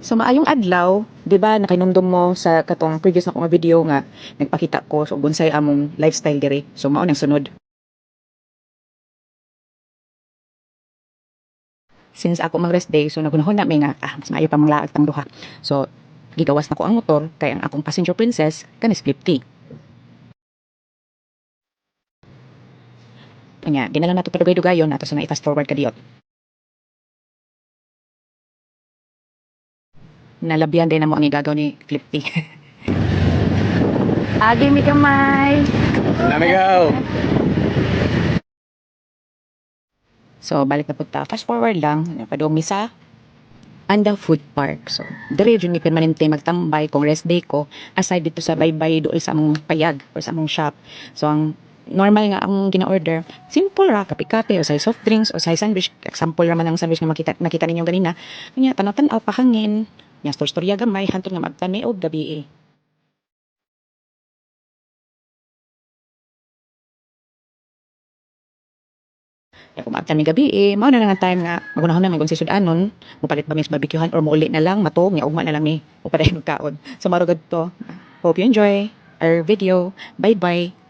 So maayong adlaw, 'di ba nakinumdum mo sa katong previous na ko nga video nga nagpakita ko so unsay among lifestyle diri. So mao nang sunod. Since ako mang rest day, so nagunahon na may nga mas maayo pa manglaag tang duha. So gigawas na ko ang motor kay ang akong passenger princess kanis flip T. Kanya, di na lang nato padugay-dugayon ato sa na-fast forward ka diot. Nalabyan din na mo ang igagaw ni Flip T. Agi mi kamay. Namigaw! So balik na punta. Fast forward lang, napadumi sa Anda Food Park. So, dire jud mi permanente magtambay kung rest day ko aside dito sa baybay dool sa among payag or sa among shop. So ang normal nga ang gina-order, simple ra, kape-kape o say soft drinks o say sandwich. Example raman ang sandwich nga nakita ninyo ganina. Kanya tanaw-tanaw pahangin, nya storya gamay hantod nga magtani og gabi eh. Kaya kung maagtan may gabi mao na lang ang time nga magunahon na may kung sisudanon, mupalit ba mis barbecuehan or muuli na lang matog nya ugma na lang ni upadayon kaon. So marugod to. Hope you enjoy our video. Bye bye.